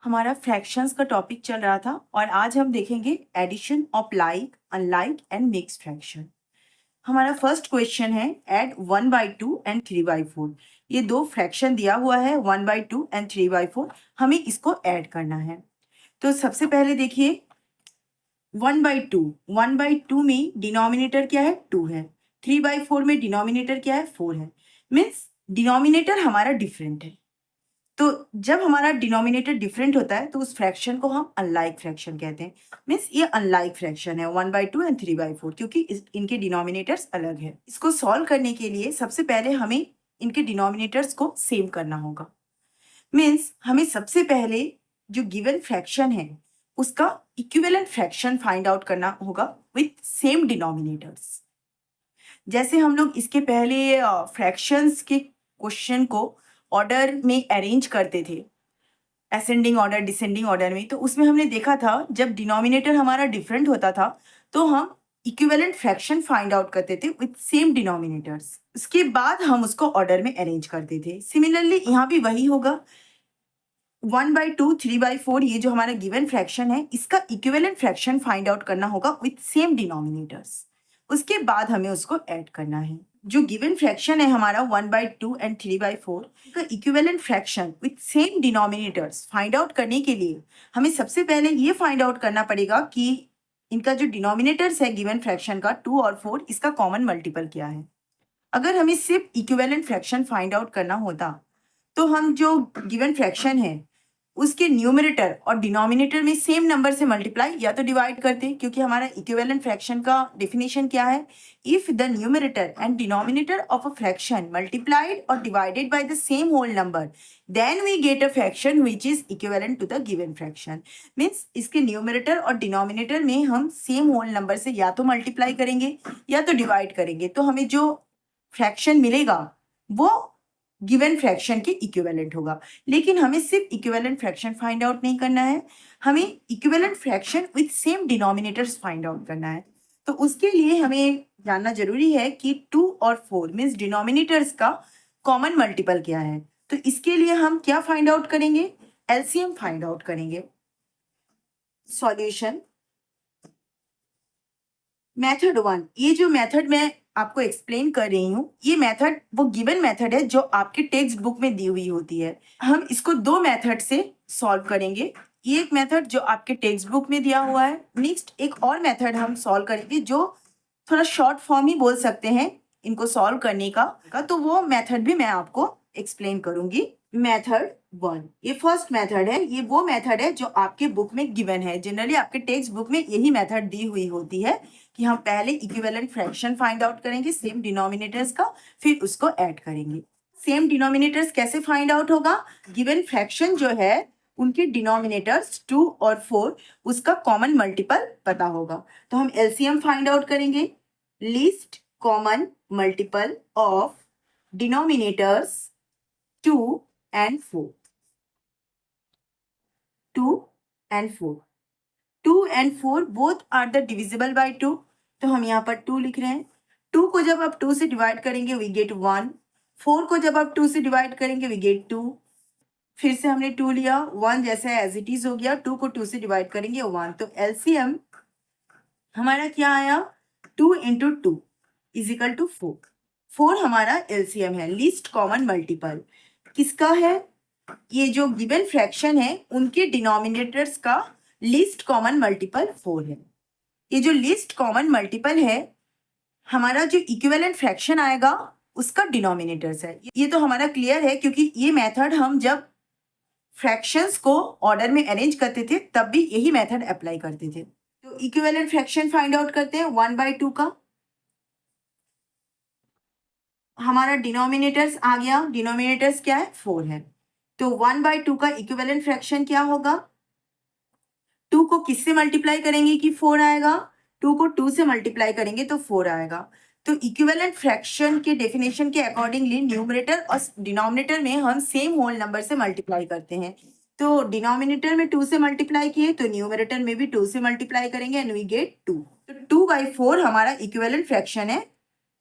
हमारा फ्रैक्शंस का टॉपिक चल रहा था और आज हम देखेंगे addition of like, unlike and mix fraction. हमारा फर्स्ट क्वेश्चन है एड 1/2 एंड 3/4। ये दो फ्रैक्शन दिया हुआ है 1/2 एंड 3/4, हमें इसको ऐड करना है। तो सबसे पहले देखिए 1/2 में डिनोमिनेटर क्या है 2 है, 3/4 में डिनोमिनेटर क्या है 4 है। मीन्स डिनोमिनेटर हमारा डिफरेंट है। तो जब हमारा डिनोमिनेटर डिफरेंट होता है तो उस फ्रैक्शन को हम अनलाइक फ्रैक्शन कहते हैं। मीन्स ये अनलाइक फ्रैक्शन है 1/2 एंड 3/4, क्योंकि इनके डिनोमिनेटर्स अलग है। इसको सॉल्व करने के लिए सबसे पहले हमें इनके डिनोमिनेटर्स को सेम करना होगा। मीन्स हमें सबसे पहले जो गिवन फ्रैक्शन है उसका इक्विवेलेंट फ्रैक्शन फाइंड आउट करना होगा विथ सेम डिनोमिनेटर्स। जैसे हम लोग इसके पहले फ्रैक्शंस के क्वेश्चन को ऑर्डर में अरेंज करते थे, असेंडिंग ऑर्डर डिसेंडिंग ऑर्डर में, तो उसमें हमने देखा था जब डिनोमिनेटर हमारा डिफरेंट होता था तो हम इक्विवेलेंट फ्रैक्शन फाइंड आउट करते थे विथ सेम डिनोमिनेटर्स। उसके बाद हम उसको ऑर्डर में अरेंज करते थे। सिमिलरली यहाँ भी वही होगा। 1/2 3/4 ये जो हमारा गिवन फ्रैक्शन है इसका इक्विवेलेंट फ्रैक्शन फाइंड आउट करना होगा विथ सेम डिनोमिनेटर्स। उसके बाद हमें उसको ऐड करना है। जो गिवन फ्रैक्शन है हमारा 1/2 एंड 3/4 का equivalent fraction with same denominators find out करने के लिए हमें सबसे पहले ये फाइंड आउट करना पड़ेगा कि इनका जो डिनोमिनेटर्स है गिवन फ्रैक्शन का 2 और 4, इसका कॉमन मल्टीपल क्या है। अगर हमें सिर्फ इक्विवेलेंट फ्रैक्शन फाइंड आउट करना होता तो हम जो गिवन फ्रैक्शन है उसके न्यूमरेटर और डिनोमिनेटर में सेम नंबर से मल्टीप्लाई या तो डिवाइड करते, क्योंकि हमारा इक्विवेलेंट फ्रैक्शन का डेफिनेशन क्या है, if the numerator and denominator of a fraction multiplied और divided by the same whole number then we get a fraction which is equivalent to the given fraction. Means इसके numerator और denominator में हम same whole number से या तो multiply करेंगे या तो डिवाइड करेंगे, तो हमें जो फ्रैक्शन मिलेगा वो गिवन फ्रैक्शन के इक्विवेलेंट होगा। लेकिन हमें सिर्फ इक्विवेलेंट फ्रैक्शन फाइंड आउट नहीं करना है, हमें equivalent fraction with same denominators find out करना है। तो उसके लिए हमें जानना जरूरी है कि 2 और 4 मीन्स डिनोमिनेटर्स का कॉमन मल्टीपल क्या है। तो इसके लिए हम क्या फाइंड आउट करेंगे, एलसीएम फाइंड आउट करेंगे। सॉल्यूशन मेथड 1, ये जो मेथड मैं आपको एक्सप्लेन कर रही हूँ ये मेथड वो गिवन मेथड है जो आपके टेक्स्ट बुक में दी हुई होती है। हम इसको दो मेथड से सॉल्व करेंगे। ये एक मेथड जो आपके टेक्स्ट बुक में दिया हुआ है, नेक्स्ट एक और मेथड हम सॉल्व करेंगे जो थोड़ा शॉर्ट फॉर्म ही बोल सकते हैं इनको सॉल्व करने का, तो वो मेथड भी मैं आपको एक्सप्लेन करूंगी। मेथड 1, ये फर्स्ट मेथड है, ये वो मेथड है जो आपके बुक में गिवन है। जनरली आपके टेक्स्ट बुक में यही मेथड दी हुई होती है कि हम पहले इक्विवेलेंट फ्रैक्शन फाइंड आउट करेंगे सेम डिनोमिनेटर्स का, फिर उसको ऐड करेंगे। सेम डिनोमिनेटर्स कैसे फाइंड आउट होगा, गिवन फ्रैक्शन जो है उनके डिनोमिनेटर्स 2 और 4 उसका कॉमन मल्टीपल पता होगा। तो हम एलसीएम फाइंड आउट करेंगे, least common multiple of denominators 2 and 4, 2 and 4, 2 and 4 both are the divisible by 2, तो हम यहाँ पर 2 लिख रहे हैं। 2 को जब आप 2 से डिवाइड करेंगे we get 1, 4 को जब आप 2 से डिवाइड करेंगे we get 2, फिर से हमने 2 लिया, 1 जैसा एज इट इज हो गया, 2 को 2 से डिवाइड करेंगे 1, तो एलसीएम हमारा क्या आया, 2 into 2 is equal to 4, 4 हमारा एलसीएम है। लीस्ट कॉमन मल्टीपल किसका है, ये जो गिवन फ्रैक्शन है उनके डिनोमिनेटर्स का लीस्ट कॉमन मल्टीपल 4 है। ये जो लीस्ट कॉमन मल्टीपल है हमारा जो इक्विवेलेंट फ्रैक्शन आएगा उसका डिनोमिनेटर्स है। ये तो हमारा क्लियर है क्योंकि ये मेथड हम जब फ्रैक्शंस को ऑर्डर में अरेंज करते थे तब भी यही मेथड अप्लाई करते थे। तो इक्विवेलेंट फ्रैक्शन फाइंड आउट करते हैं 1/2 का। हमारा डिनोमिनेटर्स आ गया, डिनोमिनेटर्स क्या है 4 है, तो 1/2 का इक्विवेलेंट फ्रैक्शन क्या होगा, 2 को किससे मल्टीप्लाई करेंगे कि 4 आएगा, 2 को 2 से मल्टीप्लाई करेंगे तो 4 आएगा। तो इक्विवेलेंट फ्रैक्शन के डेफिनेशन के अकॉर्डिंगली न्यूमरेटर और डिनोमिनेटर में हम सेम होल नंबर से मल्टीप्लाई करते हैं। तो डिनोमिनेटर में 2 से मल्टीप्लाई किए तो न्यूमरेटर में भी 2 से मल्टीप्लाई करेंगे एंड वी गेट 2। तो 2/4 हमारा इक्विवेलेंट फ्रैक्शन है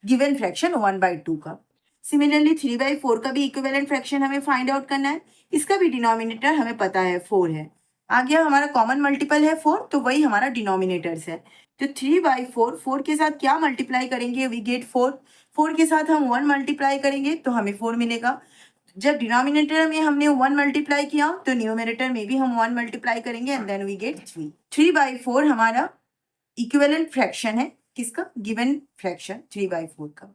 गिवन फ्रैक्शन 1/2 का। सिमिलरली 3/4 का भी इक्विवेलेंट फ्रैक्शन हमें फाइंड आउट करना है, इसका भी डिनोमिनेटर हमें पता है 4 है, आ गया हमारा कॉमन मल्टीपल है 4, तो वही हमारा डिनोमिनेटर्स है। तो 3/4, 4 के साथ क्या मल्टीप्लाई करेंगे, वी गेट 4। 4 के साथ हम 1 मल्टीप्लाई करेंगे तो हमें 4 मिलेगा। जब डिनोमिनेटर में हमने 1 मल्टीप्लाई किया तो न्यूमरेटर में भी हम 1 मल्टीप्लाई करेंगे एंड देन वी गेट 3। 3/4 हमारा इक्विवेलेंट फ्रैक्शन है, किसका, गिवन फ्रैक्शन 3/4 का।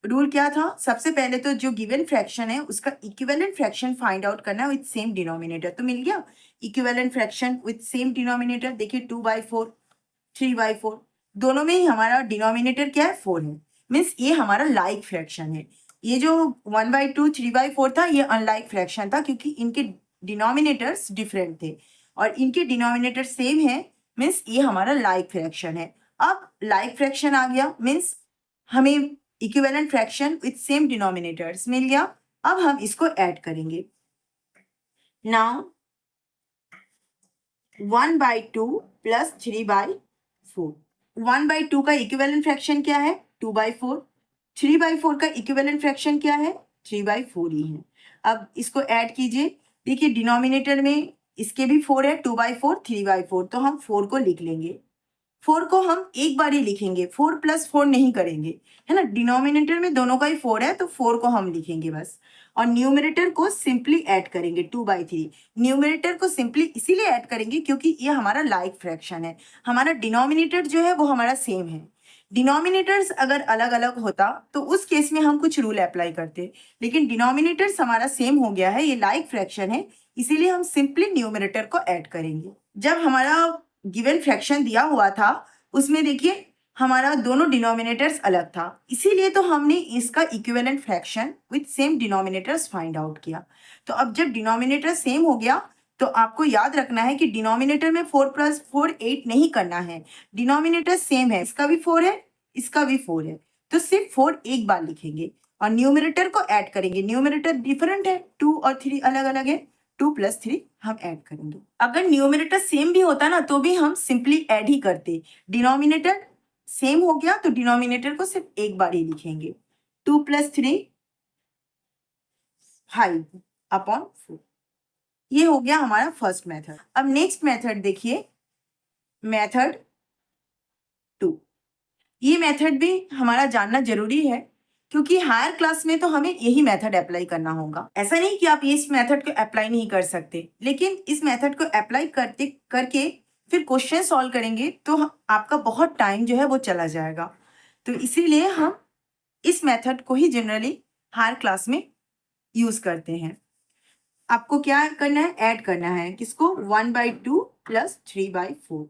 रूल क्या था, सबसे पहले तो जो गिवन फ्रैक्शन है उसका इक्विवेलेंट फ्रैक्शन फाइंड आउट करना विद सेम डिनोमिनेटर। तो मिल गया equivalent fraction with same denominator. देखिए 2/4, 3/4, दोनों में ही हमारा डिनोमिनेटर क्या है, 4 है। मीन्स ये हमारा लाइक फ्रैक्शन है। ये जो 1/2, 3/4 था ये अनलाइक फ्रैक्शन था, क्योंकि इनके डिनोमिनेटर्स डिफरेंट थे और इनके डिनोमिनेटर सेम है। मीन्स ये हमारा लाइक फ्रैक्शन है। अब लाइक फ्रैक्शन आ गया, मीन्स हमें equivalent fraction with same denominators मिल गया। अब हम इसको ऐड करेंगे। Now 1/2 plus 3/4। 1/2 का इक्विवेलेंट फ्रैक्शन क्या है, 2/4। 3/4 का इक्विवेलेंट फ्रैक्शन क्या है, 3/4 ही है। अब इसको ऐड कीजिए। देखिए डिनोमिनेटर में इसके भी 4 है, 2/4, 3/4, तो हम 4 को लिख लेंगे। 4 को हम एक बार ही लिखेंगे, 4 + 4 नहीं करेंगे, है ना। डिनोमिनेटर में दोनों का ही 4 है तो 4 को हम लिखेंगे बस, और न्यूमरेटर को सिंपली ऐड करेंगे 2/3। न्यूमरेटर को सिंपली इसीलिए ऐड करेंगे क्योंकि ये हमारा लाइक फ्रैक्शन है। हमारा डिनोमिनेटर जो है वो हमारा सेम है। डिनोमिनेटर्स अगर अलग अलग होता तो उस केस में हम कुछ रूल अप्लाई करते, लेकिन डिनोमिनेटर्स हमारा सेम हो गया है, ये लाइक फ्रैक्शन है, इसीलिए हम सिंपली न्यूमरेटर को ऐड करेंगे। जब हमारा गिवन फ्रैक्शन दिया हुआ था उसमें देखिए हमारा दोनों डिनोमिनेटर्स अलग था, इसीलिए तो हमने इसका equivalent fraction with same denominators find out किया। तो अब जब डिनोमिनेटर सेम हो गया तो आपको याद रखना है कि डिनोमिनेटर में 4 + 4 8 नहीं करना है। डिनोमिनेटर सेम है, इसका भी 4 है, इसका भी 4 है, तो सिर्फ 4 एक बार लिखेंगे और न्यूमरेटर को ऐड करेंगे। न्यूमरेटर डिफरेंट है, 2 और 3 अलग अलग है, 2 + 3 हम ऐड करेंगे। अगर न्यूमरेटर सेम भी होता ना तो भी हम सिंपली ऐड ही करते। डिनोमिनेटर सेम हो गया तो डिनोमिनेटर को सिर्फ एक बार ही लिखेंगे, 2 + 3 5/4। ये हो गया हमारा फर्स्ट मेथड। अब नेक्स्ट मेथड देखिए, मेथड 2। ये मेथड भी हमारा जानना जरूरी है क्योंकि हायर क्लास में तो हमें यही मेथड अप्लाई करना होगा। ऐसा नहीं कि आप इस मेथड को अप्लाई नहीं कर सकते, लेकिन इस मेथड को अप्लाई करके फिर क्वेश्चन सॉल्व करेंगे तो आपका बहुत टाइम जो है वो चला जाएगा। तो इसीलिए हम इस मेथड को ही जनरली हायर क्लास में यूज करते हैं। आपको क्या करना है, ऐड करना है, किसको, 1/2 प्लस 3/4।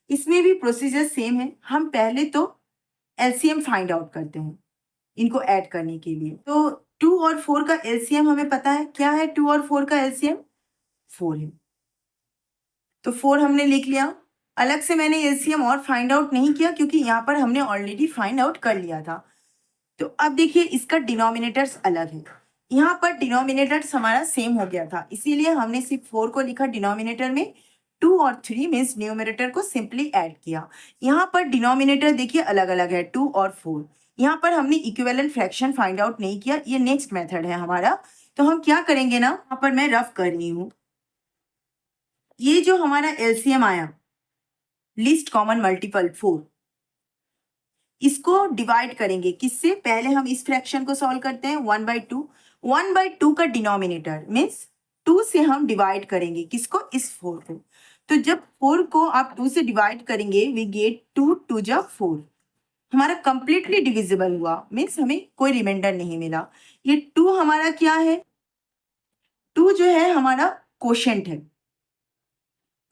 इसमें भी प्रोसीजर सेम है। हम पहले तो एलसीएम फाइंड आउट करते हैं इनको ऐड करने के लिए। तो 2 और 4 का एलसीएम हमें पता है, क्या है 2 और 4 का एलसीएम, 4 है, तो 4 हमने लिख लिया। अलग से मैंने एलसीएम और फाइंड आउट नहीं किया क्योंकि यहाँ पर हमने ऑलरेडी फाइंड आउट कर लिया था। तो अब देखिए इसका डिनोमिनेटर्स अलग है, यहाँ पर डिनोमिनेटर्स हमारा सेम हो गया था, इसीलिए हमने सिर्फ 4 को लिखा डिनोमिनेटर में, 2 और 3 मीन्स न्यूमरेटर को सिंपली ऐड किया। यहाँ पर डिनोमिनेटर देखिए अलग अलग है, 2 और 4। यहाँ पर हमने इक्विवेलेंट फ्रैक्शन फाइंड आउट नहीं किया, ये नेक्स्ट मेथड है हमारा। तो हम क्या करेंगे ना, यहाँ पर मैं रफ कर रही हूँ, ये जो हमारा एलसीएम आया, लीस्ट कॉमन मल्टीपल 4, इसको डिवाइड करेंगे किससे, पहले हम इस फ्रैक्शन को सॉल्व करते हैं, 1/2। 1/2 का डिनोमिनेटर मीन्स 2 से हम डिवाइड करेंगे किसको, इस 4 को। तो जब 4 को आप 2 से डिवाइड करेंगे वी गेट 2 2 जा 4, हमारा कंप्लीटली डिविजिबल हुआ, मीन्स हमें कोई रिमाइंडर नहीं मिला। ये 2 हमारा क्या है, 2 जो है हमारा क्वोशेंट है।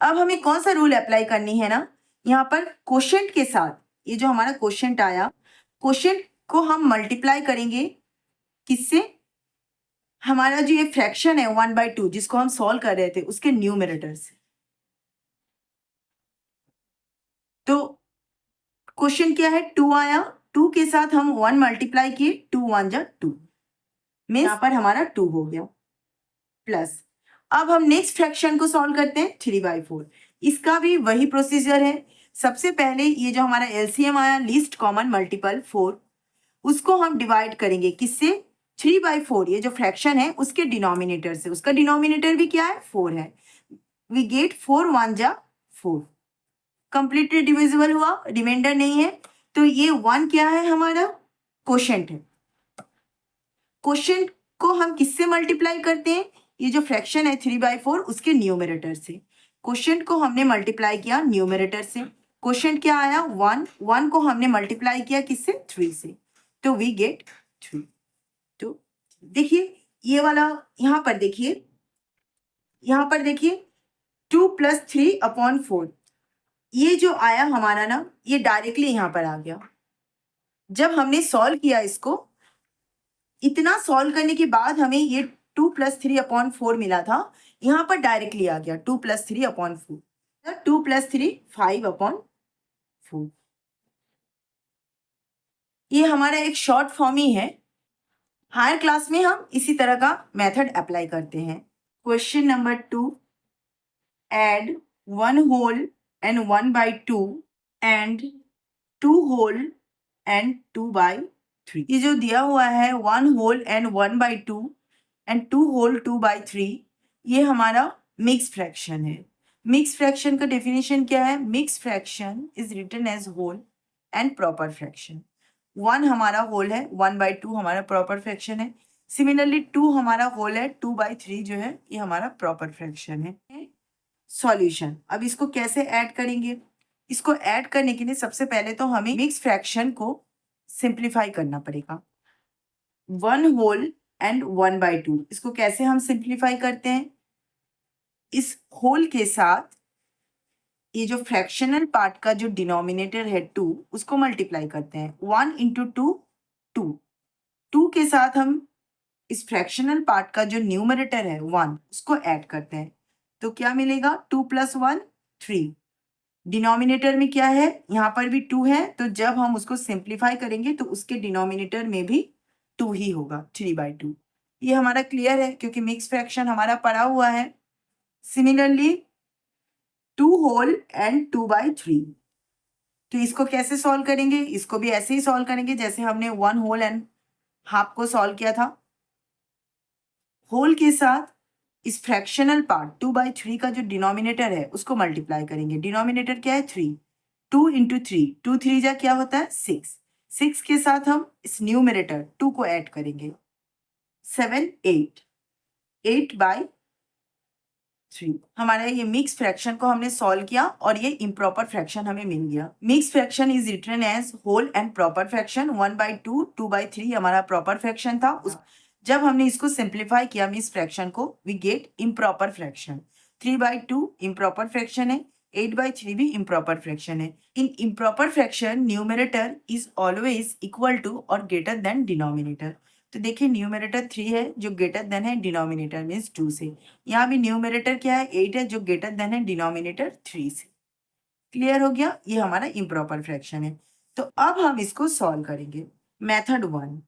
अब हमें कौन सा रूल अप्लाई करनी है ना, यहाँ पर क्वोशेंट के साथ ये जो हमारा क्वोशेंट आया, क्वोशेंट को हम मल्टीप्लाई करेंगे किससे, हमारा जो ये फ्रैक्शन है 1/2 जिसको हम सॉल्व कर रहे थे उसके न्यूमरेटर से। तो क्वेश्चन क्या है, 2 आया, 2 के साथ हम 1 मल्टीप्लाई किए, 2 1 जा 2, मीन्स यहाँ पर हमारा 2 हो गया, प्लस अब हम नेक्स्ट फ्रैक्शन को सॉल्व करते हैं 3/4। इसका भी वही प्रोसीजर है। सबसे पहले ये जो हमारा एलसीएम आया, लीस्ट कॉमन मल्टीपल 4, उसको हम डिवाइड करेंगे किससे, 3/4, ये जो फ्रैक्शन है उसके डिनोमिनेटर से। उसका डिनोमिनेटर भी क्या है, 4 है, वी गेट 4 1 जा 4, कंप्लीटली डिविजिबल हुआ, रिमाइंडर नहीं है, तो ये 1 क्या है हमारा कोशेंट है। कोशेंट को हम किससे मल्टीप्लाई करते हैं, ये जो फ्रैक्शन है 3/4 उसके न्यूमरेटर से। कोशेंट को हमने मल्टीप्लाई किया न्यूमरेटर से, कोशेंट क्या आया 1, 1 को हमने मल्टीप्लाई किया किससे 3 से, तो वी गेट 3। तो देखिए ये वाला यहाँ पर देखिए 2 + 3/4 ये जो आया हमारा ना, ये डायरेक्टली यहाँ पर आ गया। जब हमने सॉल्व किया इसको, इतना सॉल्व करने के बाद हमें ये 2 + 3/4 मिला था, यहाँ पर डायरेक्टली आ गया 2 + 3/4, 2 + 3 5/4। ये हमारा एक शॉर्ट फॉर्म ही है। हायर क्लास में हम इसी तरह का मेथड अप्लाई करते हैं। Question number 2, add 1 whole and 1/2 and 2 whole and 2/3। ये जो दिया हुआ है 1 होल एंड 1/2 एंड 2 होल 2/3, ये हमारा मिक्स फ्रैक्शन है। मिक्स फ्रैक्शन का डेफिनेशन क्या है, mix fraction is written as whole and proper fraction. 1 हमारा होल है, 1/2 हमारा प्रॉपर फ्रैक्शन है। सिमिलरली 2 हमारा होल है, 2/3 जो है ये हमारा प्रॉपर फ्रैक्शन है। सॉल्यूशन, अब इसको कैसे ऐड करेंगे, इसको ऐड करने के लिए सबसे पहले तो हमें मिक्स फ्रैक्शन को सिंप्लीफाई करना पड़ेगा। 1 होल एंड 1/2, इसको कैसे हम सिंप्लीफाई करते हैं, इस होल के साथ ये जो फ्रैक्शनल पार्ट का जो डिनोमिनेटर है 2 उसको मल्टीप्लाई करते हैं। 1 × 2 2, 2 के साथ हम इस फ्रैक्शनल पार्ट का जो न्यूमरेटर है 1 उसको ऐड करते हैं, तो क्या मिलेगा 2 + 1 3। डिनोमिनेटर में क्या है, यहाँ पर भी 2 है, तो जब हम उसको सिंप्लीफाई करेंगे तो उसके डिनोमिनेटर में भी 2 ही होगा 3/2। ये हमारा क्लियर है क्योंकि मिक्स फ्रैक्शन हमारा पड़ा हुआ है। सिमिलरली 2 होल एंड 2/3, तो इसको कैसे सॉल्व करेंगे, इसको भी ऐसे ही सॉल्व करेंगे जैसे हमने 1 होल एंड हाफ को सॉल्व किया था। होल के साथ इस फ्रैक्शनल पार्ट 2/3 का जो डिनोमिनेटर है उसको मल्टीप्लाई करेंगे। डिनोमिनेटर क्या है 3, 2 × 3, 2 3 जा क्या होता है 6, 6 के साथ हम इस न्यूमरेटर 2 को ऐड करेंगे, 7 8, 8/3। हमारा ये मिक्स फ्रैक्शन को हमने सॉल्व किया और ये इम्प्रॉपर फ्रैक्शन हमें मिल गया। Mix fraction is written as whole and proper fraction. 1/2 2/3 हमारा प्रॉपर फ्रैक्शन था। जब हमने इसको सिंप्लीफाई किया मिक्स फ्रैक्शन को, we get improper fraction. 3/2 improper fraction है, 8/3 भी इम्प्रॉपर फ्रैक्शन है। In improper fraction numerator is always equal to और ग्रेटर देन डिनोमिनेटर। तो देखिए न्यूमरेटर 3 है जो ग्रेटर देन है डिनोमिनेटर मीन्स 2 से। यहाँ भी न्यूमरेटर क्या है 8 है जो ग्रेटर देन है डिनोमिनेटर 3 से। क्लियर हो गया, ये हमारा इम्प्रॉपर फ्रैक्शन है। तो अब हम इसको सॉल्व करेंगे। मेथड 1,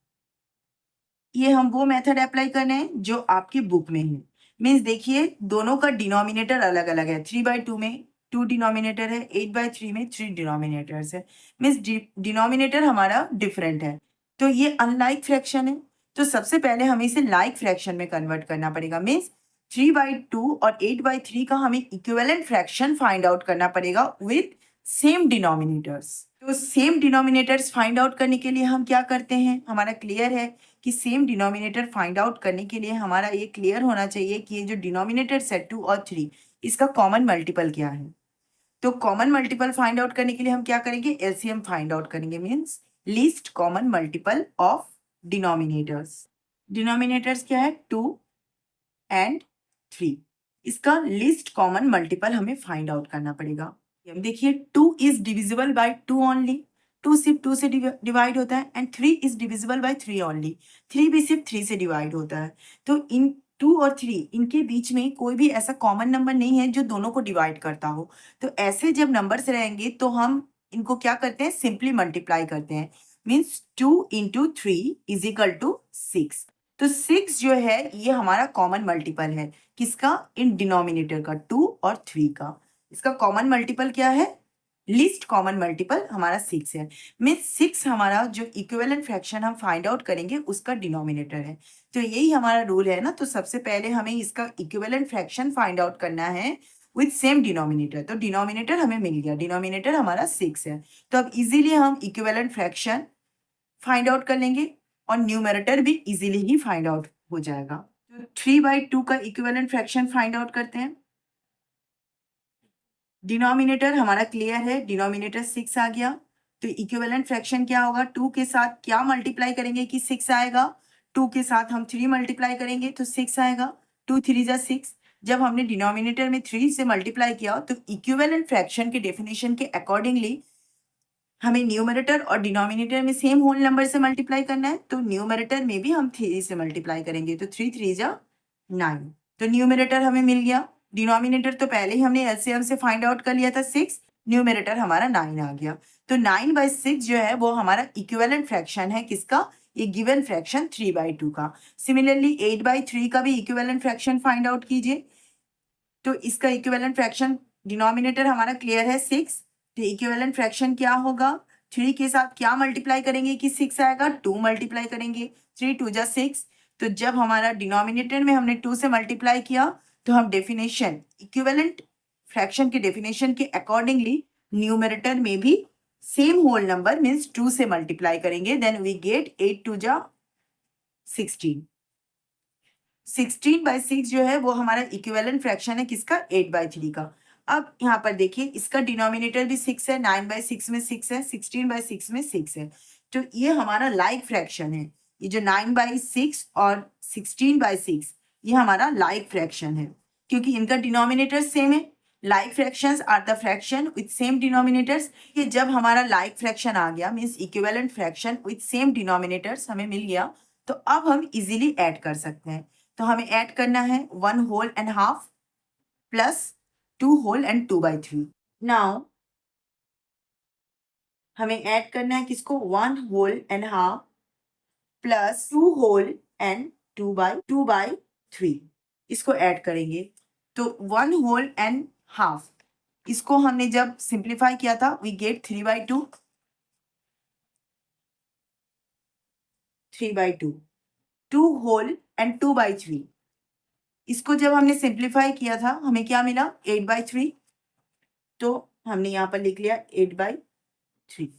ये हम वो मेथड अप्लाई करने हैं जो आपकी बुक में है। मीन्स देखिए दोनों का डिनोमिनेटर अलग अलग है। 3/2 में 2 डिनोमिनेटर है, 8/3 में 3 डिनोमिनेटर्स है। मीन्स डिनोमिनेटर हमारा डिफरेंट है, तो ये अनलाइक फ्रैक्शन है। तो सबसे पहले हमें इसे लाइक फ्रैक्शन में कन्वर्ट करना पड़ेगा। मीन्स 3/2 और 8/3 का हमें इक्विवेलेंट फ्रैक्शन फाइंड आउट करना पड़ेगा विथ सेम डिनोमिनेटर्स। तो सेम डिनोमिनेटर्स फाइंड आउट करने के लिए हम क्या करते हैं, हमारा क्लियर है कि सेम डिनोमिनेटर फाइंड आउट करने के लिए हमारा ये क्लियर होना चाहिए कि ये जो डिनोमिनेटर्स है 2 और 3 इसका कॉमन मल्टीपल क्या है। तो कॉमन मल्टीपल फाइंड आउट करने के लिए हम क्या करेंगे, एलसीएम फाइंड आउट करेंगे। Means least common multiple of denominators. Denominators क्या है 2 एंड 3, इसका लीस्ट कॉमन मल्टीपल हमें फाइंड आउट करना पड़ेगा। देखिए 2 इज डिविजिबल बाय 2 ओनली, 2 सिर्फ 2 से डिवाइड होता है, and 3 is divisible by 3 only, 3 भी सिर्फ 3 से डिवाइड होता है। तो इन 2 और 3 इनके बीच में कोई भी ऐसा कॉमन नंबर नहीं है जो दोनों को डिवाइड करता हो। तो ऐसे जब नंबर्स रहेंगे तो हम इनको क्या करते हैं, सिंपली मल्टीप्लाई करते हैं। Means 2 × 3 is equal to 6। तो 6 जो है ये हमारा कॉमन मल्टीपल है, किसका, इन डिनोमिनेटर का 2 और 3 का। इसका कॉमन मल्टीपल क्या है, लीस्ट कॉमन मल्टीपल हमारा 6 है। मीन्स 6 हमारा जो इक्विवेलेंट फ्रैक्शन हम फाइंड आउट करेंगे उसका डिनोमिनेटर है। तो यही हमारा रूल है ना। तो सबसे पहले हमें इसका इक्विवेलेंट फ्रैक्शन फाइंड आउट करना है, विथ सेम डिनोमिनेटर। तो डिनोमिनेटर हमें मिल गया, डिनोमिनेटर हमारा 6 है। तो अब इजीली हम इक्विवेलेंट फ्रैक्शन फाइंड आउट कर लेंगे और न्यूमरेटर भी इजीली ही फाइंड आउट हो जाएगा। तो 3/2 का इक्विवेलेंट फ्रैक्शन फाइंड आउट करते हैं। डिनोमिनेटर हमारा क्लियर है, डिनोमिनेटर 6 आ गया। तो इक्विवेलेंट फ्रैक्शन क्या होगा, 2 के साथ क्या मल्टीप्लाई करेंगे कि 6 आएगा, 2 के साथ हम 3 मल्टीप्लाई करेंगे तो 6 आएगा, 2 3 जा 6। जब हमने डिनोमिनेटर में 3 से मल्टीप्लाई किया तो इक्विवेलेंट फ्रैक्शन के डेफिनेशन के अकॉर्डिंगली हमें न्यूमरेटर और डिनोमिनेटर में सेम होल नंबर से मल्टीप्लाई करना है। तो न्यूमरेटर में भी हम 3 से मल्टीप्लाई करेंगे तो 3 3 जा 9। तो न्यूमरेटर हमें मिल गया, डिनोमिनेटर तो पहले ही हमने एलसीएम से फाइंड आउट कर लिया था 6, न्यूमरेटर हमारा 9 आ गया। तो 9/6 जो है वो हमारा इक्विवेलेंट फ्रैक्शन है किसका, ये गिवन फ्रैक्शन 3/2 का। सिमिलरली 8/3 का भी इक्विवेलेंट फ्रैक्शन फाइंड आउट कीजिए। तो इसका इक्विवेलेंट फ्रैक्शन, डिनोमिनेटर हमारा क्लियर है 6, तो इक्विवेलेंट फ्रैक्शन क्या होगा, 3 के साथ क्या मल्टीप्लाई करेंगे कि 6 आएगा, 2 मल्टीप्लाई करेंगे, 3 2 जा 6। तो जब हमारा डिनोमिनेटर में हमने 2 से मल्टीप्लाई किया तो हम डेफिनेशन, इक्विवेलेंट फ्रैक्शन के डेफिनेशन के अकॉर्डिंगली न्यूमरेटर में भी सेम होल नंबर मीन्स 2 से मल्टीप्लाई करेंगे, देन वी गेट 8 2 जा 16। 16/6 जो है वो हमारा इक्विवेलेंट फ्रैक्शन है किसका, 8/3 का। अब यहाँ पर देखिए इसका डिनोमिनेटर भी 6 है, 9/6 में 6 है, 16/6 में 6 है। तो ये हमारा लाइक फ्रैक्शन है, ये जो 9/6 और 16/6 ये हमारा लाइक फ्रैक्शन है क्योंकि इनका डिनोमिनेटर सेम है। Like fractions are the fraction with same denominators. ये जब हमारा लाइक फ्रैक्शन आ गया means equivalent fraction with same denominators हमें मिल गया, तो अब हम इजीली ऐड कर सकते हैं। तो हमें ऐड करना है 1 whole and half plus 2 whole and 2/3। Now हमें ऐड करना है किसको, 1 whole and half plus 2 whole and 2/3। इसको ऐड करेंगे तो 1 whole and half, इसको हमने जब सिंप्लीफाई किया था वी गेट 3/2, 3/2, 2 whole and 2/3, इसको जब हमने सिंप्लीफाई किया था हमें क्या मिला, 8/3। तो हमने यहाँ पर लिख लिया 8/3।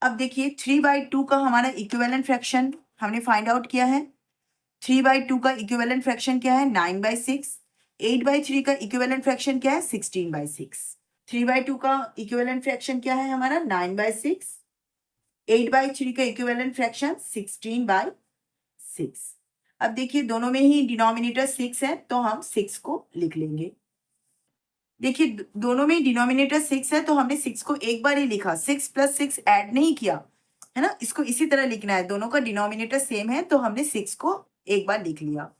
अब देखिए 3/2 का हमारा इक्विवेलेंट फ्रैक्शन हमने फाइंड आउट किया है। 3/2 का इक्विवेलेंट फ्रैक्शन क्या है, 9/6। 8/3 का इक्विवेलेंट फ्रैक्शन क्या है, 16/6। 3/2 का इक्विवेलेंट फ्रैक्शन क्या है हमारा, 9/6। 8/3 का इक्विवेलेंट फ्रैक्शन 16/6। अब देखिए दोनों में ही डिनोमिनेटर 6 है तो हम 6 को लिख लेंगे। देखिए दोनों में डिनोमिनेटर 6 है तो हमने 6 को एक बार ही लिखा, 6 + 6 ऐड नहीं किया है ना, इसको इसी तरह लिखना है। दोनों का डिनोमिनेटर सेम है तो हमने 6 को एक बार लिख लिया।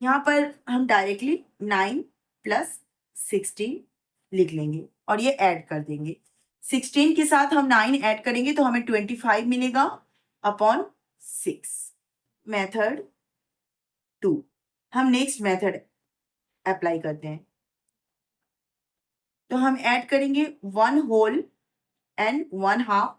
यहाँ पर हम डायरेक्टली 9 + 16 लिख लेंगे और ये ऐड कर देंगे। 16 के साथ हम 9 ऐड करेंगे तो हमें 25 मिलेगा अपॉन 6। मेथड 2, हम नेक्स्ट मेथड अप्लाई करते हैं। तो हम ऐड करेंगे 1 whole and 1 half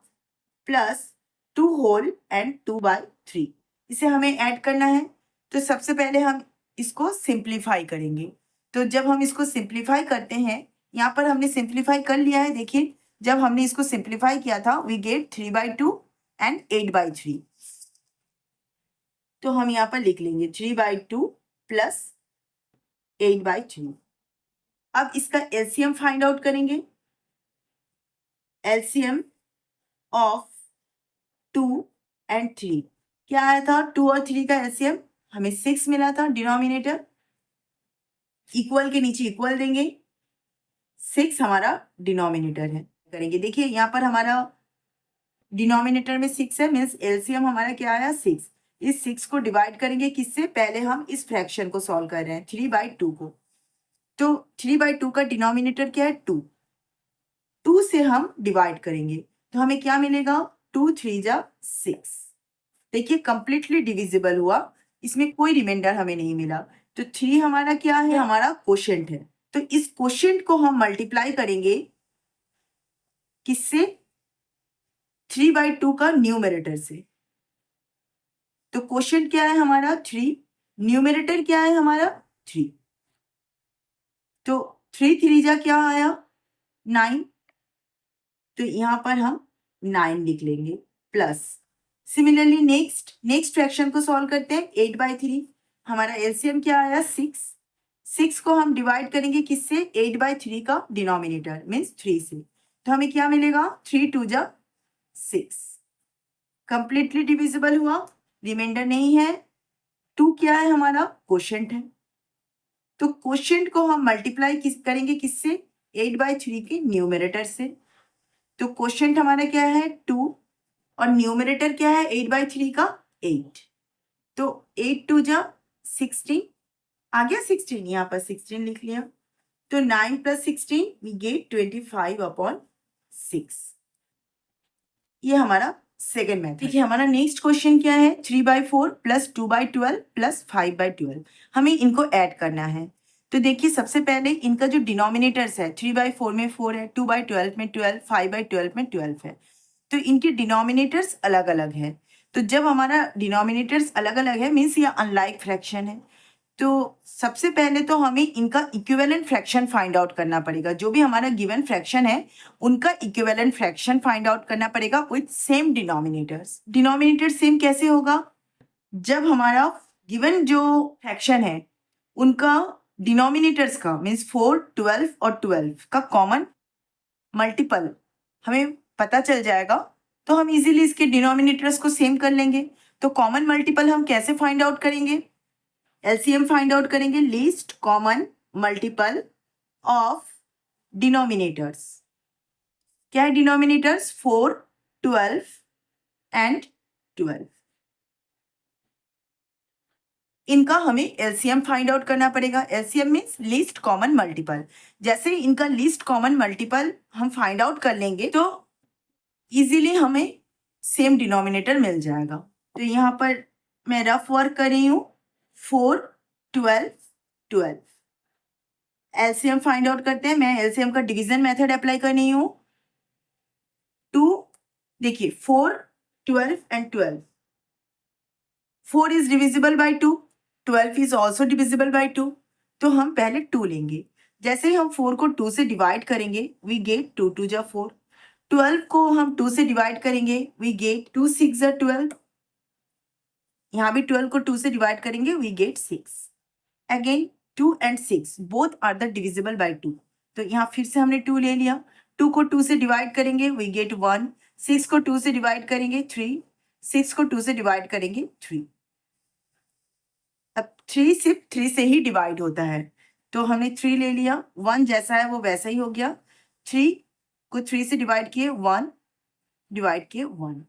plus 2 whole and 2/3। इसे हमें ऐड करना है तो सबसे पहले हम इसको सिंप्लीफाई करेंगे। तो जब हम इसको सिंप्लीफाई करते हैं, यहाँ पर हमने सिंप्लीफाई कर लिया है, देखिए जब हमने इसको सिंप्लीफाई किया था वी गेट 3/2 and 8/3। तो हम यहाँ पर लिख लेंगे 3/2 प्लस 8/3। अब इसका एलसीएम फाइंड आउट करेंगे। एलसीएम ऑफ 2 and 3 क्या आया था, 2 और 3 का एलसीएम हमें 6 मिला था। डिनोमिनेटर इक्वल के नीचे इक्वल देंगे, 6 हमारा डिनोमिनेटर है। करेंगे देखिए यहाँ पर हमारा डिनोमिनेटर में 6 है मीन्स एलसीएम हमारा क्या आया, 6। इस 6 को डिवाइड करेंगे किससे, पहले हम इस फ्रैक्शन को सॉल्व कर रहे हैं 3/2 को। तो 3/2 का डिनोमिनेटर क्या है, 2। 2 से हम डिवाइड करेंगे तो हमें क्या मिलेगा, 2 3 जा 6। देखिए कंप्लीटली डिविजिबल हुआ, इसमें कोई रिमाइंडर हमें नहीं मिला। तो 3 हमारा क्या है, हमारा क्वोशिएंट है। तो इस क्वोशिएंट को हम मल्टीप्लाई करेंगे किससे, 3/2 का न्यूमरेटर से। तो क्वोशिएंट क्या है हमारा 3, न्यूमरेटर क्या है हमारा 3। तो 3 3 जा क्या आया 9, तो यहाँ पर हम 9 लिख लेंगे प्लस। सिमिलरली नेक्स्ट फ्रैक्शन को सॉल्व करते हैं। 8/3 हमारा एलसीएम क्या आया 6 को हम डिवाइड करेंगे किससे 8/3 का डिनोमिनेटर मीन्स 3 से, तो हमें क्या मिलेगा 3 2 जा 6, कंप्लीटली डिविजिबल हुआ, रिमाइंडर नहीं है। 2 क्या है हमारा क्वोशिएंट है, तो क्वोशिएंट को हम मल्टीप्लाई करेंगे किससे 8/3 के न्यूमरेटर से, तो क्वोशिएंट हमारा क्या है 2 और न्यूमरेटर क्या है 8/3 का 8, तो 8 2 जा 16 आ गया 16, यहाँ पर 16 लिख लिया, तो 9 + 16 वी गेट 25/6। ये हमारा सेकेंड मेथड। ठीक है, हमारा नेक्स्ट क्वेश्चन क्या है 3/4 + 2/12 + 5/12, हमें इनको ऐड करना है। तो देखिए सबसे पहले इनका जो डिनोमिनेटर्स है 3/4 में 4 है, 2/12 में 12, 5/12 में 12 है, तो इनके डिनोमिनेटर्स अलग अलग है। तो जब हमारा डिनोमिनेटर्स अलग अलग है मीन्स ये अनलाइक फ्रैक्शन है, तो सबसे पहले तो हमें इनका इक्विवेलेंट फ्रैक्शन फाइंड आउट करना पड़ेगा। जो भी हमारा गिवन फ्रैक्शन है उनका इक्विवेलेंट फ्रैक्शन फाइंड आउट करना पड़ेगा with same denominators. Denominator same कैसे होगा, जब हमारा गिवन जो फ्रैक्शन है उनका डिनोमिनेटर्स का मीन्स 4 12 और 12 का कॉमन मल्टीपल हमें पता चल जाएगा, तो हम इजीली इसके डिनोमिनेटर्स को सेम कर लेंगे। तो कॉमन मल्टीपल हम कैसे फाइंड आउट करेंगे, एलसीएम फाइंड आउट करेंगे, least common multiple of denominators. क्या है डिनोमिनेटर्स 4 12 एंड 12, इनका हमें एलसीएम फाइंड आउट करना पड़ेगा। LCM means least common multiple. जैसे इनका लीस्ट कॉमन मल्टीपल हम फाइंड आउट कर लेंगे तो इजीली हमें सेम डिनोमिनेटर मिल जाएगा। तो यहाँ पर मैं रफ वर्क कर रही हूँ 4 12 12, एलसीएम फाइंड आउट करते हैं। मैं एलसीएम का डिवीजन मेथड अप्लाई कर रही हूँ। 2 देखिए 4 12 and 12, 4 is divisible by 2, 12 is also divisible by 2, तो हम पहले 2 लेंगे। जैसे ही हम 4 को 2 से डिवाइड करेंगे वी गेट 2 2 जा 4, 12 को हम 2 से डिवाइड करेंगे वी गेट 2 6 जा 12, यहाँ भी 12 को 2 से डिवाइड करेंगे we get 6, again 2 and 6 both are the divisible by 2, तो यहाँ फिर से हमने 2 ले लिया। 2 को 2 से डिवाइड करेंगे वी गेट 1, 6 को 2 से डिवाइड करेंगे 3, 6 को 2 से डिवाइड करेंगे 3। अब 3 सिर्फ 3 से ही डिवाइड होता है, तो हमने 3 ले लिया, 1 जैसा है वो वैसा ही हो गया, 3 को 3 से डिवाइड किए 1, डिवाइड किए 1।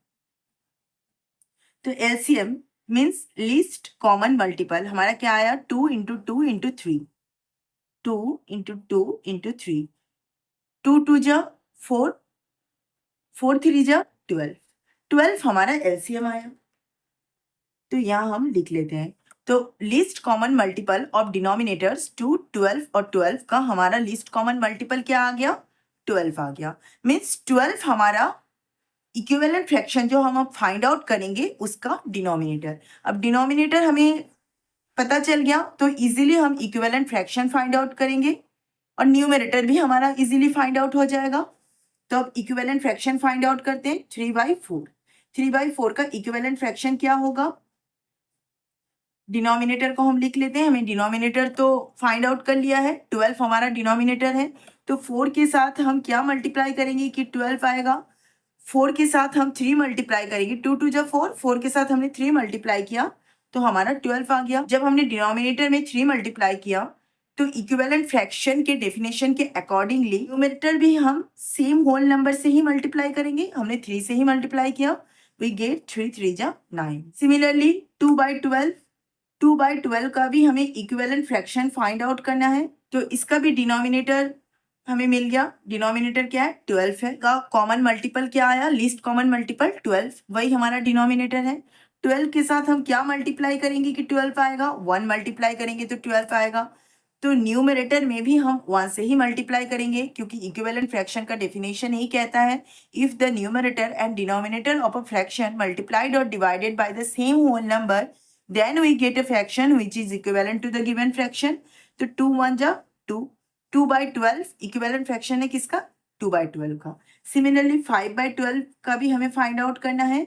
तो LCM means least common multiple हमारा क्या आया 2 × 2 × 3, 2 × 2 × 3, 2 2 जा 4, 4 3 जा 12, 12 हमारा एलसीएम आया। तो यहाँ हम लिख लेते हैं, तो least common multiple of denominators 2 12 और 12 का हमारा लीस्ट कॉमन मल्टीपल क्या आ गया 12 आ गया। मीन्स 12 हमारा इक्विवेलेंट फ्रैक्शन जो हम अब फाइंड आउट करेंगे उसका डिनोमिनेटर। अब डिनोमिनेटर हमें पता चल गया तो इजीली हम इक्विवेलेंट फ्रैक्शन फाइंड आउट करेंगे और न्यूमरेटर भी हमारा इजीली फाइंड आउट हो जाएगा। तो अब इक्विवेलेंट फ्रैक्शन फाइंड आउट करते हैं 3/4। 3/4 का इक्विवेलेंट फ्रैक्शन क्या होगा, डिनोमिनेटर को हम लिख लेते हैं। हमें डिनोमिनेटर तो फाइंड आउट कर लिया है, 12 हमारा डिनोमिनेटर है, तो 4 के साथ हम क्या मल्टीप्लाई करेंगे कि 12 आएगा। 4 के साथ हम 3 मल्टीप्लाई करेंगे, 2 2 जा 4, 4 के साथ हमने 3 मल्टीप्लाई किया तो हमारा 12 आ गया। जब हमने डिनोमिनेटर में 3 मल्टीप्लाई किया तो इक्विवेलेंट फ्रैक्शन के डेफिनेशन के अकॉर्डिंगली न्यूमरेटर भी हम सेम होल नंबर से ही मल्टीप्लाई करेंगे। हमने 3 से ही मल्टीप्लाई किया, वी गेट 3 3 जा 9। सिमिलरली 2/12, 2/12 का भी हमें इक्विवेलेंट फ्रैक्शन फाइंड आउट करना है, तो इसका भी डिनोमिनेटर हमें मिल गया। डिनोमिनेटर क्या है 12 है, का कॉमन मल्टीपल क्या आया, लीस्ट कॉमन मल्टीपल 12, वही हमारा डिनोमिनेटर है। 12 के साथ हम क्या मल्टीप्लाई करेंगे कि 12 आएगा, 1 मल्टीप्लाई करेंगे तो 12 आएगा। तो न्यूमरेटर में भी हम 1 से ही मल्टीप्लाई करेंगे क्योंकि इक्विवेलेंट फ्रैक्शन का डेफिनेशन यही कहता है, if the numerator and denominator of a fraction multiplied और divided by the same whole number then we get a fraction which is equivalent to the given fraction। तो 2 1 जा 2, 2/12 equivalent fraction है किसका? 2/12 का। सिमिलरली 5/12 का भी हमें फाइंड आउट करना है।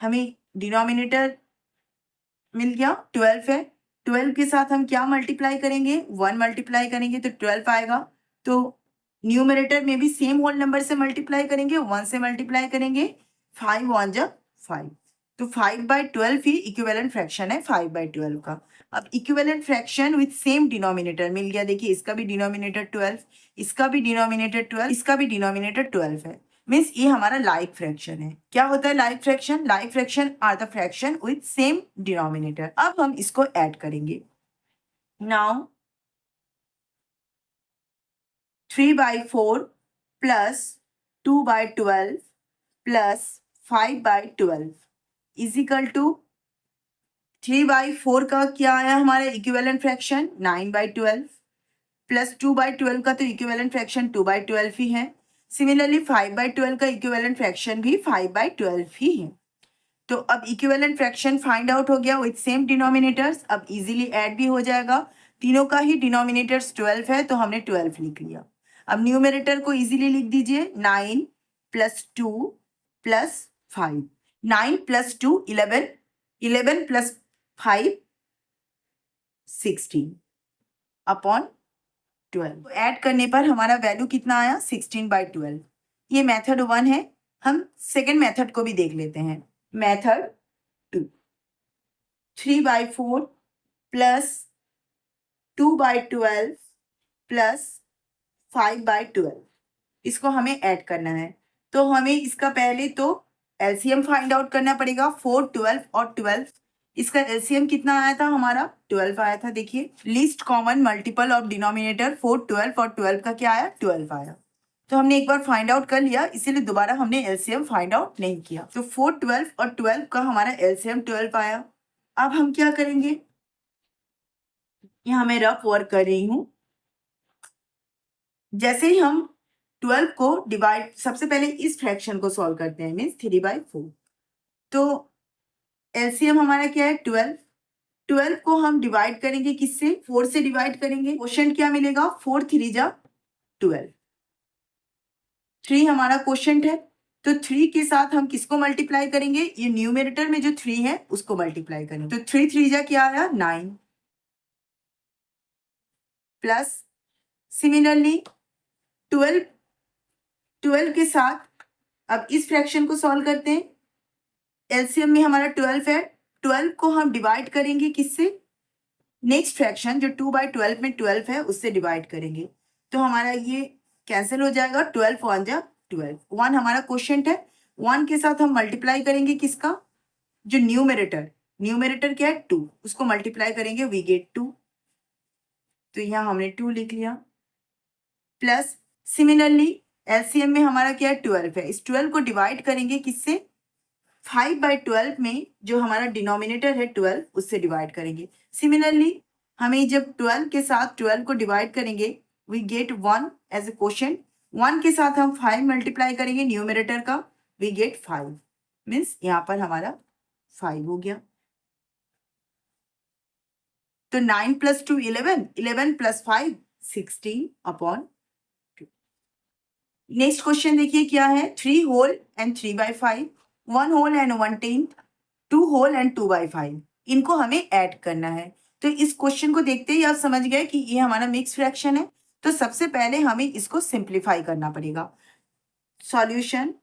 हमें डिनोमिनेटर मिल गया 12 है। 12 के साथ हम क्या मल्टीप्लाई करेंगे? 1 मल्टीप्लाई करेंगे तो 12 आएगा। तो न्यूमरेटर में भी सेम होल नंबर से मल्टीप्लाई करेंगे, 1 से मल्टीप्लाई करेंगे। 5 1 जा 5, तो 5/12 ही इक्विवेलेंट फ्रैक्शन है 5/12 का। अब equivalent fraction with same denominator मिल गया। देखिए इसका भी डिनोमिनेटर 12, इसका भी डिनोमिनेटर 12, इसका भी डिनोमिनेटर 12 है। मीन्स ये हमारा लाइक फ्रैक्शन है। क्या होता है like fraction? Like fraction are the fraction with same denominator. अब हम इसको ऐड करेंगे। Now 3/4 plus 2/12 plus 5/12 is equal to 3/4 का क्या आया हमारा इक्विवेलेंट फ्रैक्शन? 9/12 प्लस 2/12 का तो इक्विवेलेंट फ्रैक्शन 2/12 ही है। सिमिलरली 5/12 का इक्विवेलेंट फ्रैक्शन भी 5/12 ही है। तो अब इक्विवेलेंट फ्रैक्शन फाइंड आउट हो गया विथ सेम डिनोमिनेटर्स। अब इजीली ऐड भी हो जाएगा। तीनों का ही डिनोमिनेटर्स 12 है तो हमने 12 लिख लिया। अब न्यूमरेटर को इजीली लिख दीजिए 9 plus 2 plus 5। 9 plus 2 11, 11 plus 5 16 upon 12। Add करने पर हमारा वैल्यू कितना आया? 16/12। ये मेथड 1 है। हम सेकेंड मेथड को भी देख लेते हैं। मेथड 2, 3/4 प्लस 2/12 प्लस 5/12 इसको हमें ऐड करना है। तो हमें इसका पहले तो एलसीएम फाइंड आउट करना पड़ेगा। 4 12 और 12, इसका एलसीएम कितना आया था हमारा? 12 आया था। देखिए least common multiple of denominator 4 12 और 12 का क्या आया? 12 आया। तो हमने एक बार फाइंड आउट कर लिया, इसीलिए दोबारा हमने एलसीएम फाइंड आउट नहीं किया। तो 4 12 और 12 का हमारा एलसीएम 12 आया। अब हम क्या करेंगे? यहाँ मैं रफ वर्क कर रही हूँ। जैसे ही हम 12 को डिवाइड, सबसे पहले इस फ्रैक्शन को सॉल्व करते हैं, मीन्स 3/4। तो एलसीएम हमारा क्या है? 12। 12 को हम डिवाइड करेंगे किससे? 4 से डिवाइड करेंगे। क्वोशंट क्या मिलेगा? 4 3 जा 12। 3 हमारा क्वोशंट है, तो 3 के साथ हम किसको मल्टीप्लाई करेंगे? ये न्यूमरेटर में जो 3 है उसको मल्टीप्लाई करेंगे। तो 3 3 जा क्या आया? 9 प्लस सिमिलरली 12 के साथ अब इस फ्रैक्शन को सॉल्व करते हैं। एलसीएम में हमारा 12 है, 12 को हम डिवाइड करेंगे किससे? नेक्स्ट फ्रैक्शन जो 2/12 में 12 है उससे डिवाइड करेंगे। तो हमारा ये कैंसिल हो जाएगा। 12 1 जा 12। 1 हमारा क्वोशंट है, 1 के साथ हम मल्टीप्लाई करेंगे किसका? जो न्यूमरेटर क्या है? 2, उसको मल्टीप्लाई करेंगे, वी गेट 2। तो यहाँ हमने 2 लिख लिया। प्लस सिमिलरली एलसीएम में हमारा क्या है? 12 है। इस 12 को डिवाइड करेंगे किससे? 5/12 में जो हमारा डिनोमिनेटर है 12 उससे डिवाइड करेंगे। सिमिलरली हमें जब 12 के साथ 12 को डिवाइड करेंगे, we get 1 as a quotient. 1 के साथ हम 5 मल्टीप्लाई करेंगे न्यूमरेटर का, वी गेट 5। मीन्स यहाँ पर हमारा 5 हो गया। तो 9 plus 2 11, 11 plus 5 16 upon 2। Next question देखिए क्या है? 3 whole and 3/5, 1 whole and 1/10, 2 whole and 2/5, इनको हमें ऐड करना है। तो इस क्वेश्चन को देखते ही आप समझ गए कि ये हमारा मिक्स फ्रैक्शन है। तो सबसे पहले हमें इसको सिंप्लीफाई करना पड़ेगा। सॉल्यूशन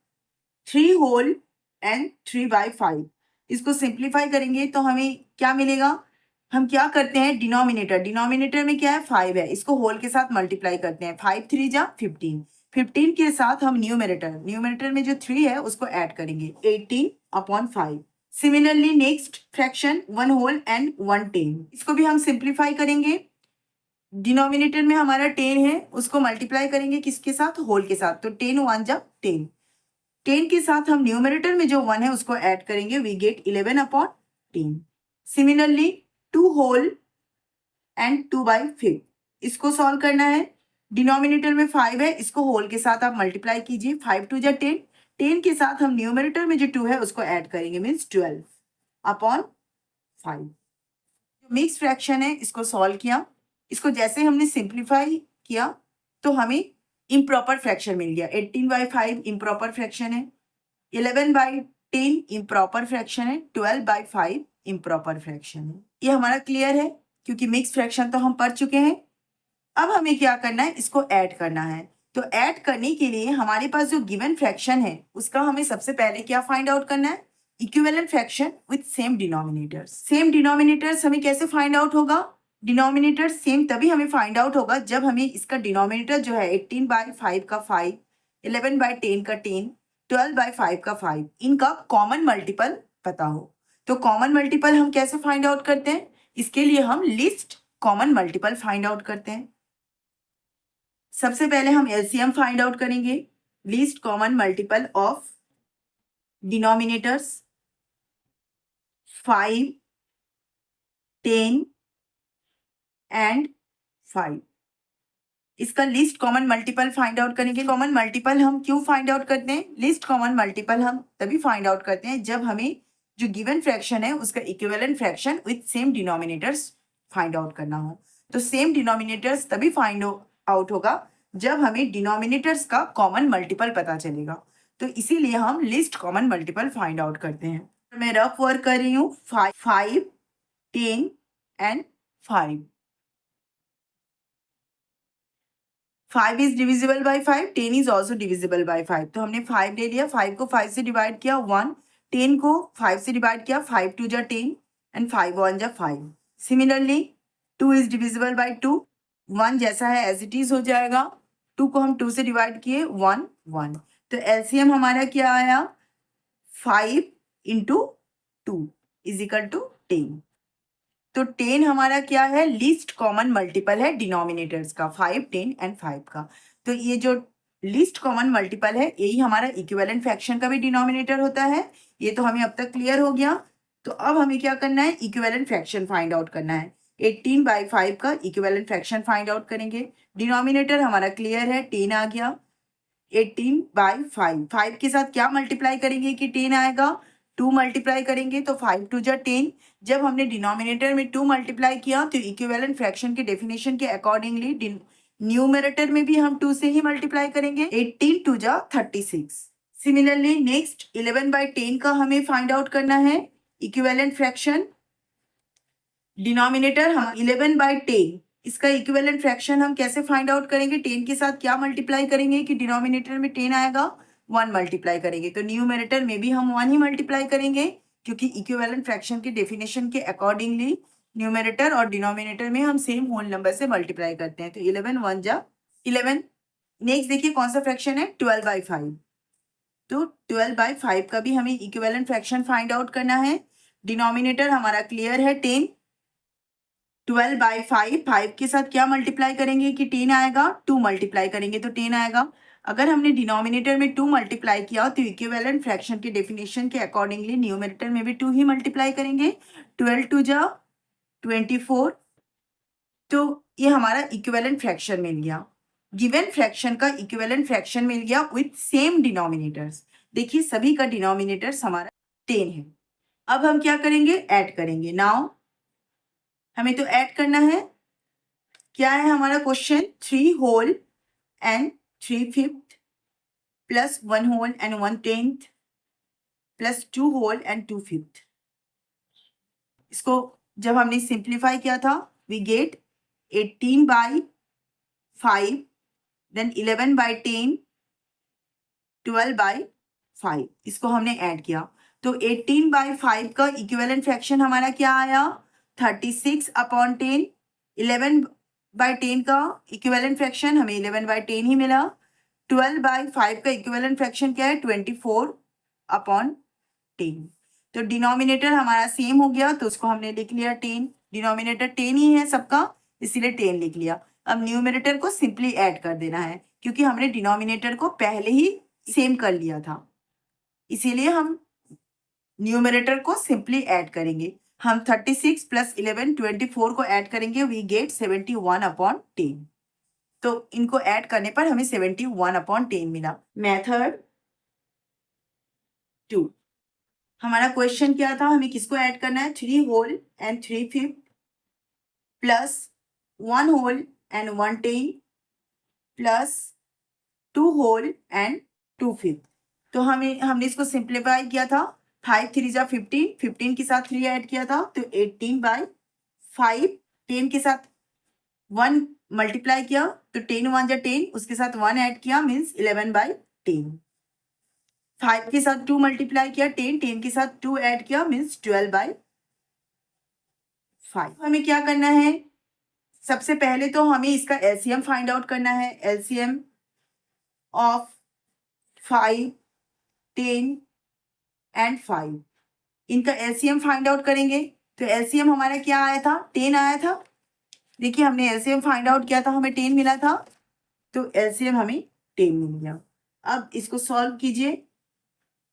3 होल एंड 3/5, इसको सिंप्लीफाई करेंगे तो हमें क्या मिलेगा? हम क्या करते हैं? डिनोमिनेटर में क्या है? 5 है, इसको होल के साथ मल्टीप्लाई करते हैं। 5 3 जा 15, 15 के साथ हम न्यूमरेटर में जो 3 है उसको ऐड करेंगे, 18 upon 5। Similarly next fraction 1 whole and 1/10, इसको भी हम सिंप्लीफाई करेंगे। डिनोमिनेटर में हमारा 10 है, उसको मल्टीप्लाई करेंगे किसके साथ? होल के साथ। तो 10 1 जा 10, 10 के साथ हम न्यूमरेटर में जो 1 है उसको ऐड करेंगे, we get 11 upon 10। Similarly 2 whole and 2/5, इसको सॉल्व करना है। डिनोमिनेटर में 5 है, इसको होल के साथ आप मल्टीप्लाई कीजिए, 5 2 जा 10, 10 के साथ हम न्यूमरेटर में जो 2 है उसको ऐड करेंगे, मीन्स 12 अपॉन 5। मिक्स फ्रैक्शन है, इसको सॉल्व किया इसको जैसे हमने सिंप्लीफाई किया तो हमें इम्प्रॉपर फ्रैक्शन मिल गया। 18/5 इम्प्रॉपर फ्रैक्शन है, 11/10 इम्प्रॉपर फ्रैक्शन है, 12/5 इम्प्रॉपर फ्रैक्शन है। ये हमारा क्लियर है क्योंकि मिक्स फ्रैक्शन तो हम पढ़ चुके हैं। अब हमें क्या करना है, इसको ऐड करना है। तो ऐड करने के लिए हमारे पास जो गिवन फ्रैक्शन है उसका हमें सबसे पहले क्या फाइंड आउट करना है, equivalent fraction with same denominators. Same denominators हमें कैसे फाइंड आउट होगा, डिनोमिनेटर सेम तभी हमें फाइंड आउट होगा जब हमें इसका डिनोमिनेटर जो है 18/5 का 5, 11/10 का 10, 12/5 का 5, इनका कॉमन मल्टीपल पता हो। तो कॉमन मल्टीपल हम कैसे फाइंड आउट करते हैं, इसके लिए हम least common multiple find out करते हैं। सबसे पहले हम एलसीएम फाइंड आउट करेंगे, least common multiple of denominators 5, 10 and 5। इसका least common multiple find out करेंगे। कॉमन मल्टीपल हम क्यों फाइंड आउट करते हैं, लीस्ट कॉमन मल्टीपल हम तभी फाइंड आउट करते हैं जब हमें जो गिवन फ्रैक्शन है उसका equivalent fraction with same denominators find out करना हो। तो सेम डिनोमिनेटर्स तभी फाइंड आउट होगा जब हमें डिनोमिनेटर्स का कॉमन मल्टीपल पता चलेगा। तो इसीलिए हम list common multiple find out करते हैं। मैं रफ वर्क कर रही हूँ, 5, 10 and 5। 5 is divisible by 5, 10 is also divisible by 5। तो हमने 5 ले लिया, 5 को 5 से डिवाइड किया 1, 10 को 5 से डिवाइड किया 5 2 जा 10 एंड 5 1 जा 5। सिमिलरली 2 is divisible by 2, 1 जैसा है एज इट इज हो जाएगा, 2 को हम 2 से डिवाइड किए 1 1। तो एलसीएम हमारा क्या आया, 5 इंटू 2 इज इक्वल टू 10। तो 10 हमारा क्या है, लीस्ट कॉमन मल्टीपल है डिनोमिनेटर्स का, 5, 10 एंड 5 का। तो ये जो लीस्ट कॉमन मल्टीपल है यही हमारा इक्विवेलेंट फ्रैक्शन का भी डिनोमिनेटर होता है। ये तो हमें अब तक क्लियर हो गया। तो अब हमें क्या करना है, इक्विवेलेंट फ्रैक्शन फाइंड आउट करना है। 18/5 का इक्विवेलेंट फ्रैक्शन फाइंड आउट करेंगे। डिनोमिनेटर हमारा क्लियर है, 10 आ गया। 18/5, 5 के साथ क्या मल्टीप्लाई करेंगे कि 10 आएगा, 2 मल्टीप्लाई करेंगे तो 5 2 जा 10। जब हमने डिनोमिनेटर में 2 मल्टीप्लाई किया तो इक्विवेलेंट फ्रैक्शन के डेफिनेशन के अकॉर्डिंगली न्यूमरेटर में भी हम 2 से ही मल्टीप्लाई करेंगे। 18 2 जा 36। सिमिलरली नेक्स्ट 11/10 का हमें फाइंड आउट करना है इक्विवेलेंट फ्रैक्शन। डिनोमिनेटर हम 11/10, इसका इक्विवेलेंट फ्रैक्शन हम कैसे फाइंड आउट करेंगे, 10 के साथ क्या मल्टीप्लाई करेंगे कि डिनोमिनेटर में 10 आएगा, 1 मल्टीप्लाई करेंगे। तो न्यूमरेटर में भी हम 1 ही मल्टीप्लाई करेंगे क्योंकि इक्विवेलेंट फ्रैक्शन के डेफिनेशन के अकॉर्डिंगली न्यूमरेटर और डिनोमिनेटर में हम सेम होल नंबर से मल्टीप्लाई करते हैं। तो 11 1 जा 11। नेक्स्ट देखिए कौन सा फ्रैक्शन है, 12/5। तो 12/5 का भी हमें इक्विवेलेंट फ्रैक्शन फाइंड आउट करना है। डिनोमिनेटर हमारा क्लियर है 10, 12/5, 5 के साथ क्या मल्टीप्लाई करेंगे कि 10 आएगा, 2 मल्टीप्लाई करेंगे तो 10 आएगा। अगर हमने डिनोमिनेटर में 2 मल्टीप्लाई किया तो इक्विवेलेंट फ्रैक्शन के डेफिनेशन के अकॉर्डिंगली न्यूमरेटर में भी 2 ही मल्टीप्लाई करेंगे। 12 2 जा 24। तो ये हमारा इक्विवेलेंट फ्रैक्शन मिल गया। गिवन फ्रैक्शन का इक्विवेलेंट फ्रैक्शन मिल गया विथ सेम डिनोमिनेटर्स। देखिए सभी का डिनोमिनेटर्स हमारा 10 है। अब हम क्या करेंगे, ऐड करेंगे। नाउ हमें तो ऐड करना है। क्या है हमारा question, 3 whole and 3/5 plus 1 whole and 1/10 plus 2 whole and 2/5। इसको जब हमने सिंप्लीफाई किया था वी गेट 18/5, देन 11/10, 12/5। इसको हमने ऐड किया तो 18/5 का इक्विवेलेंट फ्रैक्शन हमारा क्या आया, 36/10। 11/10 का इक्विवेलेंट फ्रैक्शन हमें 11/10 ही मिला। 12/5 का इक्विवेलेंट फ्रैक्शन क्या है, 24/10। तो डिनोमिनेटर हमारा सेम हो गया तो उसको हमने लिख लिया 10। डिनोमिनेटर 10 ही है सबका, इसीलिए 10 लिख लिया। अब न्यूमरेटर को सिंपली ऐड कर देना है क्योंकि हमने डिनोमिनेटर को पहले ही सेम कर लिया था, इसीलिए हम न्यूमरेटर को सिंपली ऐड करेंगे। हम 36 प्लस 11 24 को ऐड करेंगे, वी गेट 71/10। तो इनको ऐड करने पर हमें 71/10 मिला। मेथड 2। हमारा क्वेश्चन क्या था, हमें किसको ऐड करना है, 3 whole and 3/5 plus 1 whole and 1 10 plus 2 whole and 2 fifth। तो हमने इसको सिंप्लीफाई किया था। 5 3 जा 15, 15 के साथ 3 ऐड किया था तो 18/5। 10 के साथ 1 मल्टीप्लाई किया तो 10 1 जा 10, उसके साथ 1 ऐड किया मीन्स 11/10। 5 के साथ 2 मल्टीप्लाई किया 10, 10 के साथ 2 ऐड किया मीन्स 12/5। हमें क्या करना है, सबसे पहले तो हमें इसका एलसीएम फाइंड आउट करना है। एलसीएम ऑफ 5 10 एंड 5, इनका एलसीएम फाइंड आउट करेंगे। तो एलसीएम हमारा क्या आया था, 10 आया था। देखिए हमने एलसीएम फाइंड आउट किया था, हमें 10 मिला था, तो एलसीएम हमें 10 मिल गया। अब इसको सॉल्व कीजिए।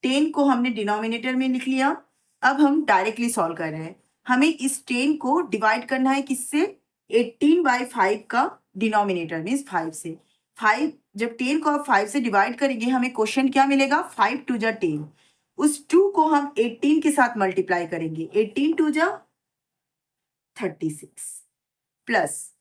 10 को हमने डिनोमिनेटर में लिख लिया। अब हम डायरेक्टली सॉल्व कर रहे हैं। हमें इस 10 को डिवाइड करना है किससे, 18/5 का डिनोमिनेटर मीन्स 5 से। 5 जब 10 को आप 5 से डिवाइड करेंगे हमें क्वेश्चन क्या मिलेगा, 5 2 जा 10। उस 2 को हम 18 के साथ मल्टीप्लाई करेंगे, 18 2 जा 36 प्लस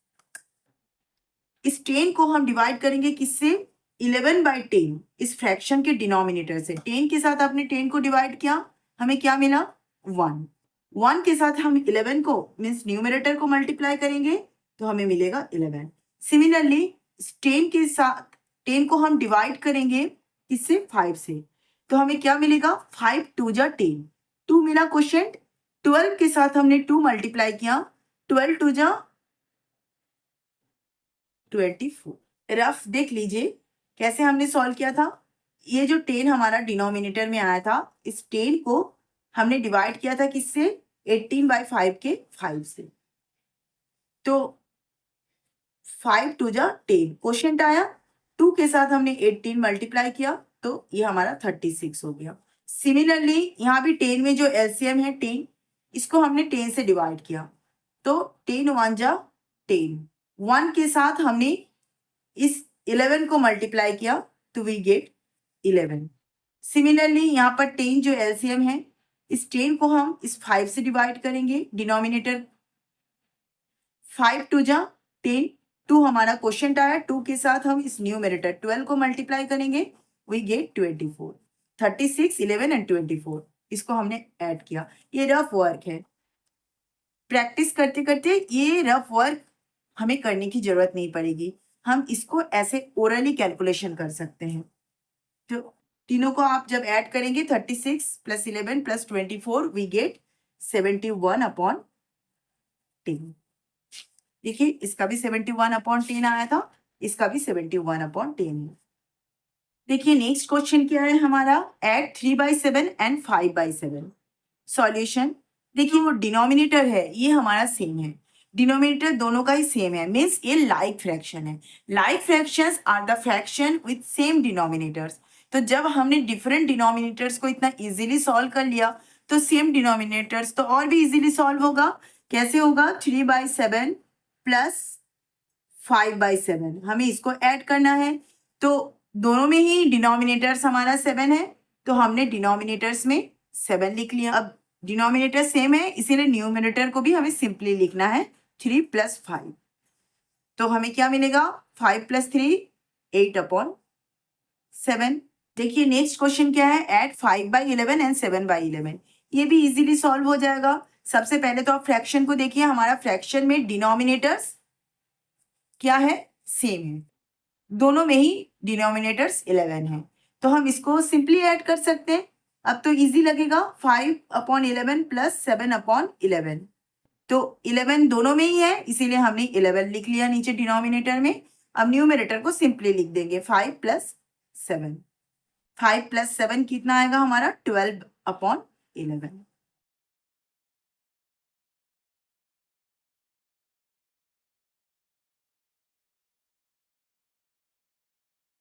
इस 10 को हम डिवाइड करेंगे किससे, 11/10 इस फ्रैक्शन के डिनोमिनेटर से। 10 के साथ आपने 10 को डिवाइड किया, हमें क्या मिला 1। 1 के साथ हम 11 को मीन्स न्यूमरेटर को मल्टीप्लाई करेंगे तो हमें मिलेगा 11। सिमिलरली 10 के साथ 10 को हम डिवाइड करेंगे किससे, 5 से, तो हमें क्या मिलेगा, 5 2 जा 10, 2 मिला क्वोशिएंट। 12 के साथ हमने 2 मल्टीप्लाई किया, 12 2 जा 24। रफ देख लीजिए कैसे हमने सॉल्व किया था। ये जो 10 हमारा डिनोमिनेटर में आया था, इस 10 को हमने डिवाइड किया था किससे, 18/5 के 5 से। तो 5 2 जा 10 क्वोशिएंट आया, 2 के साथ हमने 18 मल्टीप्लाई किया तो ये हमारा 36 हो गया। सिमिलरली यहाँ भी 10 में जो एलसीएम है 10, इसको हमने 10 से डिवाइड किया तो 10 1 जा 10। 1 के साथ हमने इस 11 को मल्टीप्लाई किया तो वी गेट 11। सिमिलरली यहाँ पर 10 जो एलसीएम है, इस 10 को हम इस 5 से डिवाइड करेंगे, डिनोमिनेटर 5 2 जा 10, 2 हमारा क्वोशिएंट आया, 2 के साथ हम इस न्यूमरेटर 12 को मल्टीप्लाई करेंगे, वी गेट 24। 36 11 एंड 24 इसको हमने ऐड किया। ये रफ वर्क है, प्रैक्टिस करते करते ये रफ वर्क हमें करने की जरूरत नहीं पड़ेगी, हम इसको ऐसे ओरली कैलकुलेशन कर सकते हैं। तो तीनों को आप जब ऐड करेंगे 36 + 11 + 24 वी गेट 71/10। देखिए इसका भी 71/10 आया था, इसका भी 71/10 है। देखिए नेक्स्ट क्वेश्चन क्या है हमारा, ऐड 3/7 एंड 5/7। सॉल्यूशन, देखिए वो डिनोमिनेटर है ये हमारा सेम है, डिनोमिनेटर दोनों का ही सेम है मीन्स ये लाइक फ्रैक्शन है। Like fractions are the fraction with same denominators. तो जब हमने डिफरेंट डिनोमिनेटर्स को इतना इजीली सॉल्व कर लिया तो सेम डिनोमिनेटर्स तो और भी इजीली सॉल्व होगा। कैसे होगा, 3/7 प्लस 5/7, हमें इसको ऐड करना है तो दोनों में ही डिनोमिनेटर्स हमारा 7 है तो हमने डिनोमिनेटर्स में 7 लिख लिया। अब डिनोमिनेटर सेम है इसीलिए न्यूमरेटर को भी हमें सिंपली लिखना है 3 + 5। तो हमें क्या मिलेगा, 5 + 3 8/7। देखिए नेक्स्ट क्वेश्चन क्या है, ऐड 5/11 एंड 7/11। ये भी इजीली सॉल्व हो जाएगा। सबसे पहले तो आप फ्रैक्शन को देखिए, हमारा फ्रैक्शन में डिनोमिनेटर्स क्या है, सेम है, दोनों में ही डिनोमिनेटर्स 11 है तो हम इसको सिंपली ऐड कर सकते हैं। अब तो इजी लगेगा, 5/11 + 7/11, तो 11 दोनों में ही है इसीलिए हमने 11 लिख लिया नीचे डिनोमिनेटर में। अब न्यूमरेटर को सिंपली लिख देंगे 5 + 7। 5 + 7 कितना आएगा हमारा, 12/11।